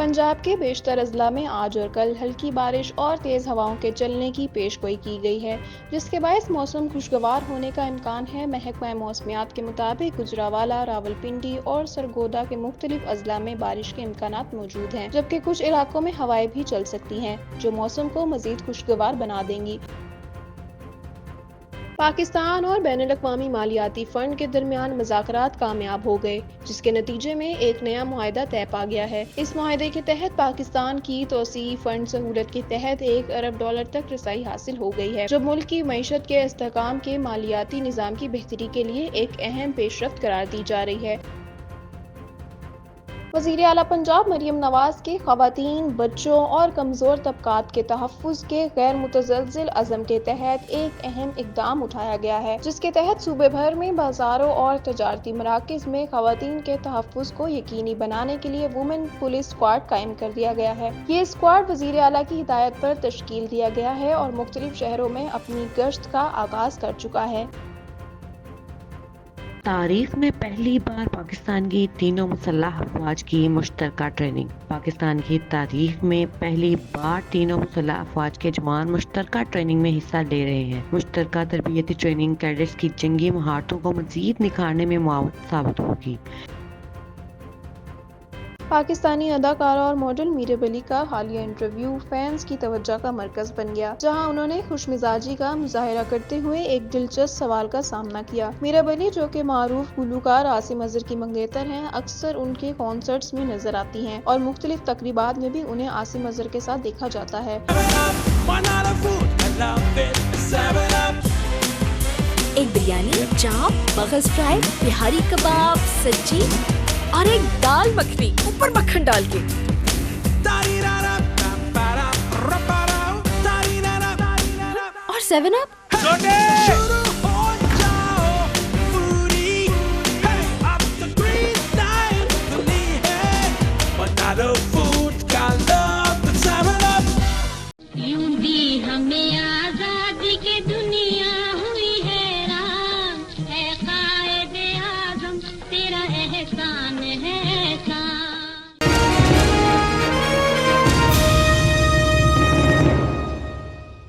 पंजाब के बेशतर अजला में आज और कल हल्की बारिश और तेज हवाओं के चलने की पेशगोई की गई है, जिसके बायस मौसम खुशगवार होने का इम्कान है। महकमा मौसमियात के मुताबिक गुजरावाला, रावलपिंडी और सरगोदा के मुख्तलिफ अजला में बारिश के इम्कानात मौजूद हैं, जबकि कुछ इलाकों में हवाएं भी चल सकती हैं, जो मौसम को मजीद खुशगवार बना देंगी। पाकिस्तान और बैनुल-अक़वामी मालियाती फंड के दरमियान मुज़ाकरात कामयाब हो गए, जिसके नतीजे में एक नया मुआहिदा तय पा गया है। इस मुआहिदे के तहत पाकिस्तान की तोसीई फंड सहूलत के तहत $1 अरब तक रसाई हासिल हो गई है, जो मुल्क की मईशत के इस्तेहकाम के मालियाती निज़ाम की बेहतरी के लिए एक अहम पेशरफ्त करार दी जा रही है। वज़ीर आला पंजाब मरियम नवाज के ख़वातीन, बच्चों और कमज़ोर तबकात के तहफ़्फ़ुज़ के गैर मुतज़लज़िल अज़म के तहत एक अहम इक़दाम उठाया गया है, जिसके तहत सूबे भर में बाज़ारों और तजारती मराकज़ में ख़वातीन के तहफ़्फ़ुज़ को यकीनी बनाने के लिए वुमेन पुलिस स्क्वाड कायम कर दिया गया है। ये स्क्वाड वज़ीर आला की हिदायत पर तश्कील दिया गया है और मुख्तलिफ शहरों में अपनी गश्त का आगाज़ कर चुका है। तारीख में पहली बार पाकिस्तान की तीनों मुसल्लह अफवाज की मुश्तरका ट्रेनिंग। पाकिस्तान की तारीख में पहली बार तीनों मुसल्लह अफवाज के जवान मुश्तरका ट्रेनिंग में हिस्सा ले रहे हैं। मुश्तरका तरबियती ट्रेनिंग कैडेट्स की जंगी महारतों को मजीद निखारने में मुआवन साबित होगी। पाकिस्तानी अदाकारा और मॉडल मीरब अली का हालिया इंटरव्यू फैंस की तवज्जो का मरकज बन गया, जहां उन्होंने खुशमिजाजी का मुजाहिरा करते हुए एक दिलचस्प सवाल का सामना किया। मीरब अली, जो कि मारूफ गुलूकार आसिम अजहर की मंगेतर हैं, अक्सर उनके कॉन्सर्ट्स में नजर आती हैं और मुख्तलिफ तकरीबात में भी उन्हें आसिम अजहर के साथ देखा जाता है। एक बिरयानी, चाप, मगज फ्राई, बिहारी कबाब, सब्जी और एक दाल मखनी, ऊपर मक्खन डाल के। और 7 अप। यूं भी हमें आजादी की दुनिया हुई हैरान, है कायदे आज़म तेरा एहसान है एहसान।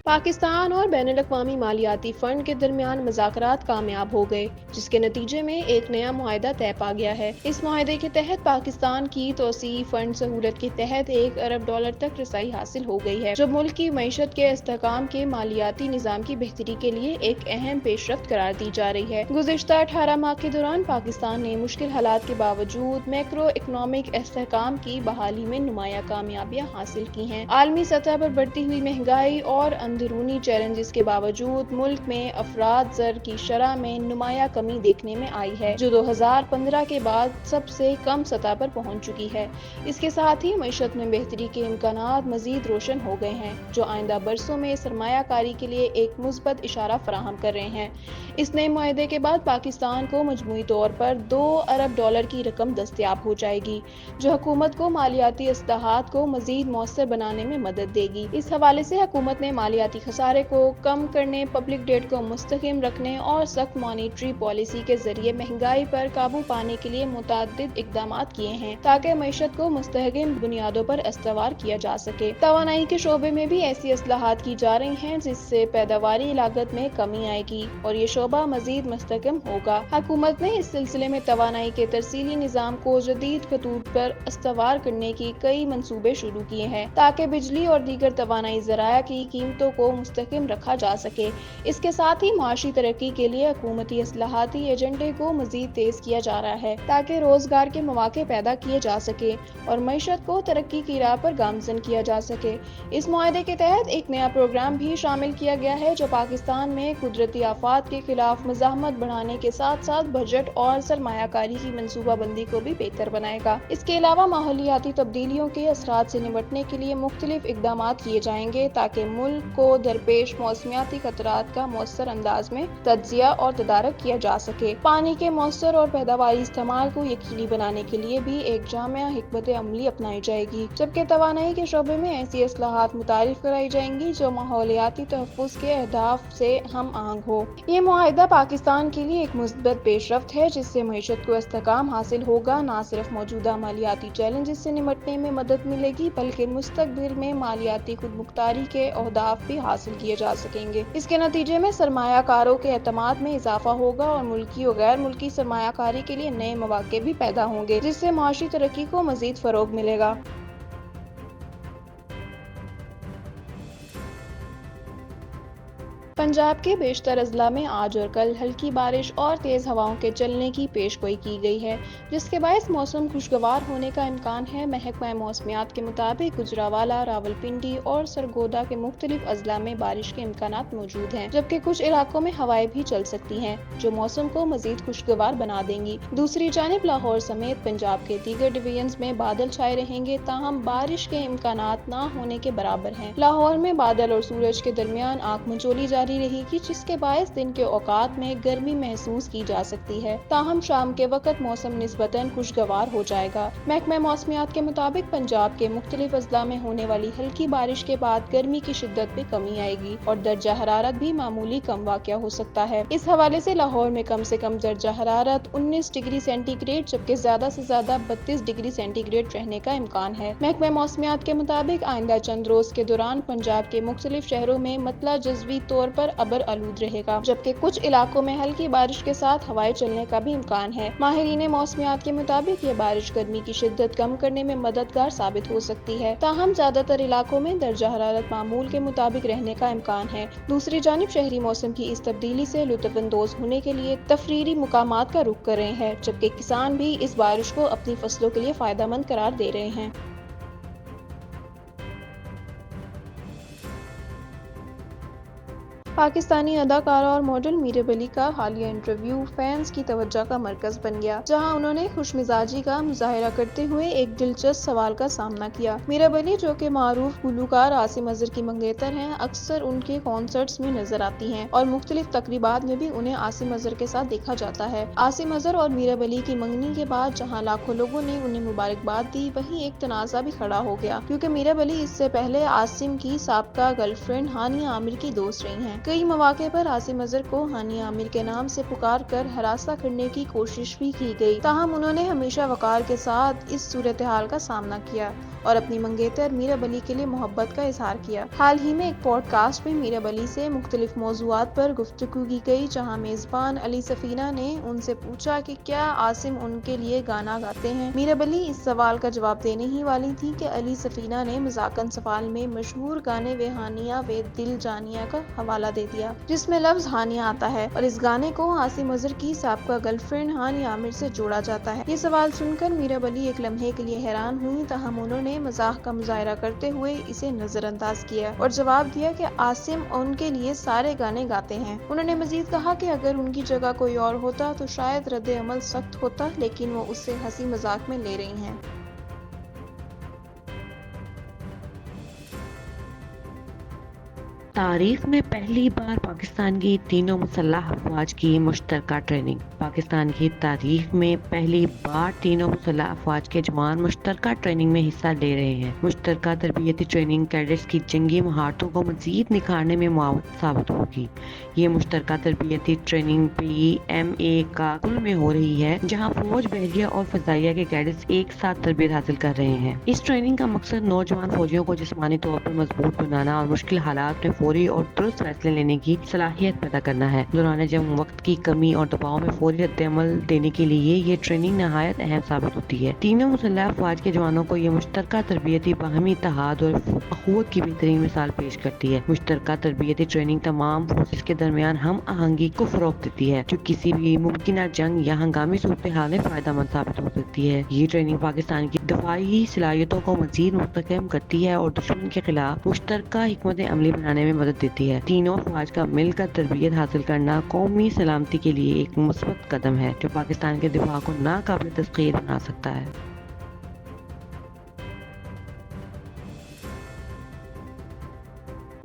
पाकिस्तान और बैनुल-अक़वामी मालियाती फंड के दरमियान मुज़ाकरात कामयाब हो गए, जिसके नतीजे में एक नया मुआहिदा तय पा गया है। इस मुआहिदे के तहत पाकिस्तान की तोसीई फंड सहूलत के तहत $1 अरब तक रसाई हासिल हो गई है, जो मुल्क की मईशत के इस्तेहकाम के मालियाती निज़ाम की बेहतरी के लिए एक अहम पेशरफ्त करार दी जा रही है। गुज़िश्ता 18 माह के दौरान पाकिस्तान ने मुश्किल हालात के बावजूद मैक्रो इकनॉमिक इस्तेहकाम की बहाली में नुमाया कामयाबियां हासिल की हैं। आलमी सतह पर बढ़ती हुई महंगाई और अंदरूनी चैलेंजेस के बावजूद मुल्क में अफराद ज़र की शरह में नुमाया कमी देखने में आई है, जो 2015 के बाद सबसे कम सतह पर पहुंच चुकी है। इसके साथ ही मईशत में बेहतरी के इम्कानात मजीद रोशन हो गए हैं, जो आइंदा बरसों में सरमायाकारी के लिए एक मुस्बत इशारा फराहम कर रहे हैं। इस नए मुआहिदे के बाद पाकिस्तान को मजमूई तौर पर $2 अरब की रकम दस्तयाब हो जाएगी, जो हुकूमत को मालियाती इस्लाहात को मजीद मौसर बनाने में मदद देगी। इस हवाले से हुकूमत ने मालियाती खसारे को कम करने, पब्लिक डेट को मुस्तकिम रखने और सख्त मॉनिटरी पॉलिसी के जरिए महंगाई पर काबू पाने के लिए मुतअद्दिद इक़दामात किए हैं, ताकि मईशत को मुस्तहकम बुनियादों पर इस्तवार किया जा सके। तवानाई के शोबे में भी ऐसी इस्लाहात की जा रही हैं, जिससे पैदावारी लागत में कमी आएगी और ये शोबा मजीद मुस्तहकम होगा। हुकूमत ने इस सिलसिले में तवानाई के तरसीली निज़ाम को जदीद खतूत पर इस्तवार करने की कई मंसूबे शुरू किए हैं, ताकि बिजली और दीगर तवानाई ज़राया की कीमतों को मुस्तहकम रखा जा सके। इसके साथ ही माशी तरक्की के लिए हुकूमती इस्लाहाती एजेंडे को मजीद तेज किया जा रहा है, ताकि रोजगार के मौके पैदा किए जा सके और मईशत को तरक्की की राह पर गामजन किया जा सके। इस मुआहिदे के तहत एक नया प्रोग्राम भी शामिल किया गया है, जो पाकिस्तान में कुदरती आफात के खिलाफ मज़ाहमत बढ़ाने के साथ साथ बजट और सरमायाकारी की मनसूबाबंदी को भी बेहतर बनाएगा। इसके अलावा माहौलियाती तब्दीलियों के असरात से निपटने के लिए मुख्तलिफ इक़दामात किए जाएंगे, ताकि मुल्क को کو درپیش موسمیاتی خطرات کا مؤثر انداز میں تجزیہ اور تدارک کیا جا سکے۔ پانی کے مؤثر اور پیداواری استعمال کو یقینی بنانے کے لیے بھی ایک جامع حکمت عملی اپنائی جائے گی، جبکہ توانائی کے شعبے میں ایسی اصلاحات متعارف کرائی جائیں گی جو ماحولیاتی تحفظ کے اہداف سے ہم آہنگ ہو۔ یہ معاہدہ پاکستان کے لیے ایک مثبت پیش رفت ہے جس سے معیشت کو استحکام حاصل ہوگا۔ نہ صرف موجودہ مالیاتی چیلنجز سے نمٹنے میں مدد ملے گی بلکہ مستقبل میں مالیاتی خود مختاری کے اہداف بھی حاصل کیے جا سکیں گے۔ اس کے نتیجے میں سرمایہ کاروں کے اعتماد میں اضافہ ہوگا اور ملکی و غیر ملکی سرمایہ کاری کے لیے نئے مواقع بھی پیدا ہوں گے، جس سے معاشی ترقی کو مزید فروغ ملے گا۔ پنجاب کے بیشتر اضلاع میں آج اور کل ہلکی بارش اور تیز ہواؤں کے چلنے کی پیش گوئی کی گئی ہے، جس کے باعث موسم خوشگوار ہونے کا امکان ہے۔ محکمہ موسمیات کے مطابق گجرانوالہ، راولپنڈی اور سرگودا کے مختلف اضلاع میں بارش کے امکانات موجود ہیں، جبکہ کچھ علاقوں میں ہوائیں بھی چل سکتی ہیں جو موسم کو مزید خوشگوار بنا دیں گی۔ دوسری جانب لاہور سمیت پنجاب کے دیگر ڈویژنز میں بادل چھائے رہیں گے، تاہم بارش کے امکانات نہ ہونے کے برابر ہیں۔ لاہور میں بادل اور سورج کے درمیان آنکھ مچولی جاری رہے گی، جس کے باعث دن کے اوقات میں گرمی محسوس کی جا سکتی ہے، تاہم شام کے وقت موسم نسبتاً خوشگوار ہو جائے گا۔ محکمہ موسمیات کے مطابق پنجاب کے مختلف اضلاع میں ہونے والی ہلکی بارش کے بعد گرمی کی شدت میں کمی آئے گی اور درجہ حرارت بھی معمولی کم واقع ہو سکتا ہے۔ اس حوالے سے کم درجہ حرارت 19 ڈگری سینٹی گریڈ جبکہ زیادہ سے زیادہ 32 ڈگری سینٹی گریڈ رہنے کا امکان ہے۔ محکمہ موسمیات کے مطابق آئندہ چند روز کے دوران پنجاب کے مختلف شہروں میں مطلع جزوی طور پر ابر آلود رہے گا، جبکہ کچھ علاقوں میں ہلکی بارش کے ساتھ ہوائیں چلنے کا بھی امکان ہے۔ ماہرین موسمیات کے مطابق یہ بارش گرمی کی شدت کم کرنے میں مددگار ثابت ہو سکتی ہے، تاہم زیادہ تر علاقوں میں درجہ حرارت معمول کے مطابق رہنے کا امکان ہے۔ دوسری جانب شہری موسم کی اس تبدیلی سے لطف اندوز ہونے کے لیے تفریحی مقامات کا رخ کر رہے ہیں، جبکہ کسان بھی اس بارش کو اپنی فصلوں کے لیے فائدہ مند قرار دے رہے ہیں۔ پاکستانی اداکارہ اور ماڈل میرب علی کا حالیہ انٹرویو فینس کی توجہ کا مرکز بن گیا، جہاں انہوں نے خوش مزاجی کا مظاہرہ کرتے ہوئے ایک دلچسپ سوال کا سامنا کیا۔ میرب علی، جو کہ معروف گلوکار عاصم اظہر کی منگیتر ہیں، اکثر ان کے کنسرٹس میں نظر آتی ہیں اور مختلف تقریبات میں بھی انہیں عاصم اظہر کے ساتھ دیکھا جاتا ہے۔ عاصم اظہر اور میرب علی کی منگنی کے بعد جہاں لاکھوں لوگوں نے انہیں مبارکباد دی، وہیں ایک تنازع بھی کھڑا ہو گیا، کیونکہ میرب علی اس سے پہلے عاصم کی سابقہ گرل فرینڈ ہانیہ عامر کی دوست رہی ہیں۔ کئی مواقع پر عاصم اظہر کو ہانیہ عامر کے نام سے پکار کر ہراساں کرنے کی کوشش بھی کی گئی، تاہم انہوں نے ہمیشہ وقار کے ساتھ اس صورتحال کا سامنا کیا اور اپنی منگیتر میرب علی کے لیے محبت کا اظہار کیا۔ حال ہی میں ایک پوڈ کاسٹ میں میرب علی سے مختلف موضوعات پر گفتگو کی گئی، جہاں میزبان علی سفینہ نے ان سے پوچھا کہ کیا عاصم ان کے لیے گانا گاتے ہیں۔ میرب علی اس سوال کا جواب دینے ہی والی تھی کہ علی سفینہ نے مذاقاً سوال میں مشہور گانے وے ہانیہ وے دل جانیہ کا حوالہ دے دیا، جس میں لفظ ہانیہ آتا ہے اور اس گانے کو عاصم اظہر کی سابقہ گرل فرینڈ ہانیہ عامر سے جوڑا جاتا ہے۔ یہ سوال سن کر میرب علی ایک لمحے کے لیے حیران ہوئی، تاہم انہوں نے مزاح کا مظاہرہ کرتے ہوئے اسے نظر انداز کیا اور جواب دیا کہ عاصم ان کے لیے سارے گانے گاتے ہیں۔ انہوں نے مزید کہا کہ اگر ان کی جگہ کوئی اور ہوتا تو شاید رد عمل سخت ہوتا، لیکن وہ اسے ہنسی مذاق میں لے رہی ہیں۔ تاریخ میں پہلی بار پاکستان کی تینوں مسلح افواج کی مشترکہ ٹریننگ۔ پاکستان کی تاریخ میں پہلی بار تینوں مسلح افواج کے جوان مشترکہ ٹریننگ میں حصہ لے رہے ہیں۔ مشترکہ تربیتی ٹریننگ کیڈٹس کی جنگی مہارتوں کو مزید نکھارنے میں معاون ثابت ہوگی۔ یہ مشترکہ تربیتی ٹریننگ PMA کابل میں ہو رہی ہے، جہاں فوج، بحریہ اور فضائیہ کے کیڈٹس ایک ساتھ تربیت حاصل کر رہے ہیں۔ اس ٹریننگ کا مقصد نوجوان فوجیوں کو جسمانی طور پر مضبوط بنانا اور مشکل حالات میں فوری اور درست فیصلے لینے کی صلاحیت پیدا کرنا ہے۔ دوران جنگ وقت کی کمی اور دباؤ میں فوری رد عمل دینے کے لیے یہ ٹریننگ نہایت اہم ثابت ہوتی ہے۔ تینوں مسلح افواج کے جوانوں کو یہ مشترکہ تربیتی باہمی اتحاد اور اخوت کی بہترین مثال پیش کرتی ہے۔ مشترکہ تربیتی ٹریننگ تمام فورسز کے درمیان ہم آہنگی کو فروغ دیتی ہے، جو کسی بھی ممکنہ جنگ یا ہنگامی صورتحال میں فائدہ مند ثابت ہو سکتی ہے۔ یہ ٹریننگ پاکستان کی دفاعی صلاحیتوں کو مزید مستحکم کرتی ہے اور دشمن کے خلاف مشترکہ حکمت عملی بنانے میں مدد دیتی ہے۔ تینوں افواج کا مل کر تربیت حاصل کرنا قومی سلامتی کے لیے ایک مثبت قدم ہے، جو پاکستان کے دفاع کو ناقابل تسخیر بنا سکتا ہے۔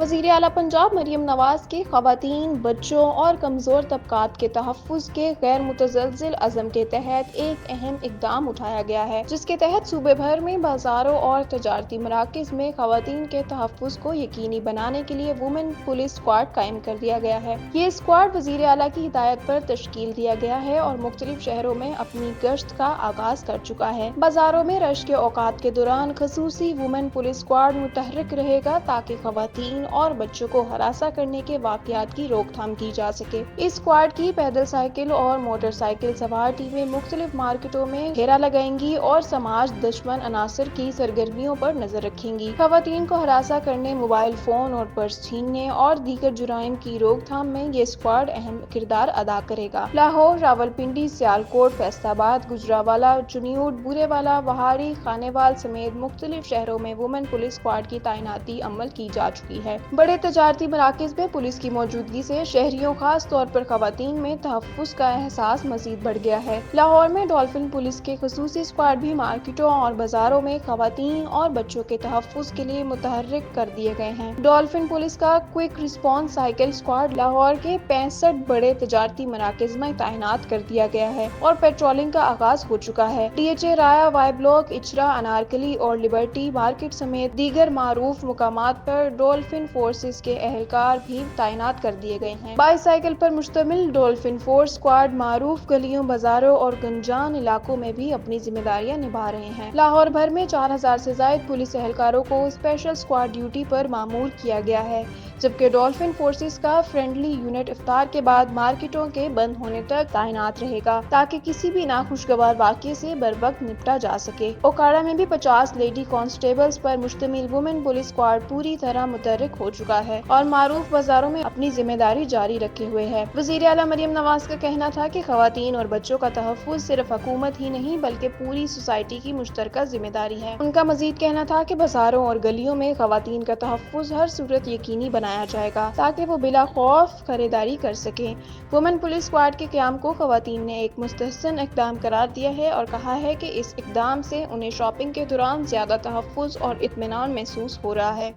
वज़ीर आला पंजाब मरियम नवाज के ख़वातीन, बच्चों और कमज़ोर तबकात के तहफ़्फ़ुज़ के गैर मुतज़लज़िल अज़म के तहत एक अहम इक़दाम उठाया गया है, जिसके तहत सूबे भर में बाज़ारों और तजारती मराकिज़ में ख़वातीन के तहफ़्फ़ुज़ को यकीनी बनाने के लिए वुमेन पुलिस स्क्वाड कायम कर दिया गया है। ये स्क्वाड वज़ीर आला की हिदायत पर तश्कील दिया गया है और मुख्तलिफ शहरों में अपनी गश्त का आगाज़ कर चुका है। बाज़ारों में रश के औकात के दौरान ख़ुसूसी वुमेन पुलिस स्क्वाड मुतहर्रिक रहेगा ताकि ख़वातीन और बच्चों को हरासा करने के वाक़यात की रोकथाम की जा सके। इस स्क्वाड की पैदल साइकिल और मोटरसाइकिल सवार टीमें मुख्तलिफ मार्केटों में घेरा लगाएंगी और समाज दुश्मन अनासर की सरगर्मियों पर नजर रखेंगी। ख़वातीन को हरासा करने, मोबाइल फोन और पर्स छीनने और दीगर जुराइम की रोकथाम में ये स्क्वाड अहम किरदार अदा करेगा। लाहौर, रावलपिंडी, सियालकोट, फैसलाबाद, गुजरावाला, चुनियूट, बुरेवाला, वहारी, खानेवाल समेत मुख्तलिफ शहरों में वुमेन पुलिस स्क्वाड की तैनाती अमल की जा चुकी है। बड़े तजारती मराकिज़ में पुलिस की मौजूदगी से शहरियों, खास तौर पर ख़वातीन में तहफ़्फ़ुज़ का एहसास मज़ीद बढ़ गया है। लाहौर में डॉल्फिन पुलिस के ख़ुसूसी स्क्वाड भी मार्केटों और बाज़ारों में ख़वातीन और बच्चों के तहफ़्फ़ुज़ के लिए मुतहर्रिक कर दिए गए हैं। डॉल्फिन पुलिस का quick response cycle squad Lahore के 65 बड़े तजारती मराकिज़ में तैनात कर दिया गया है और पेट्रोलिंग का आगाज हो चुका है। DHA राया, वाई ब्लॉक, इचरा, अनारकली और लिबर्टी मार्केट समेत दीगर मारूफ मुकामात पर डॉल्फिन फोर्सेस के एहलकार भी तैनात कर दिए गए हैं। बाईसाइकिल पर मुश्तमिल डॉल्फिन फोर्स स्क्वाड मारूफ गलियों, बाजारों और गंजान इलाकों में भी अपनी जिम्मेदारियां निभा रहे हैं। लाहौर भर में 4000 से ज्यादा पुलिस एहलकारों को स्पेशल स्क्वाड ड्यूटी पर मामूर किया गया है, जबकि डॉल्फिन फोर्सेस का फ्रेंडली यूनिट इफ्तार के बाद मार्केटों के बंद होने तक तैनात रहेगा ताकि किसी भी नाखुशगवार वाक़ये से बर वक्त निपटा जा सके। ओकाड़ा में भी 50 लेडी कांस्टेबल्स पर मुश्तमिल वुमेन पुलिस स्क्वाड पूरी तरह मुतहर्रिक हो चुका है और मारूफ बाजारों में अपनी जिम्मेदारी जारी रखे हुए है। वज़ीर आला मरियम नवाज का कहना था कि ख़वातीन और बच्चों का तहफ़्फ़ुज़ सिर्फ हुकूमत ही नहीं बल्कि पूरी सोसाइटी की मुश्तरका जिम्मेदारी है। उनका मजीद कहना था कि बाजारों और गलियों में ख़वातीन का तहफ़्फ़ुज़ हर सूरत यकीनी बनाया जाएगा ताकि वो बिला खौफ खरीदारी कर सकें। वुमेन पुलिस स्क्वाड के क़याम को ख़वातीन ने एक मुस्तहसन इक़दाम करार दिया है और कहा है कि इस इक़दाम से उन्हें शॉपिंग के दौरान ज़्यादा तहफ़्फ़ुज़ और इत्मीनान महसूस हो रहा है।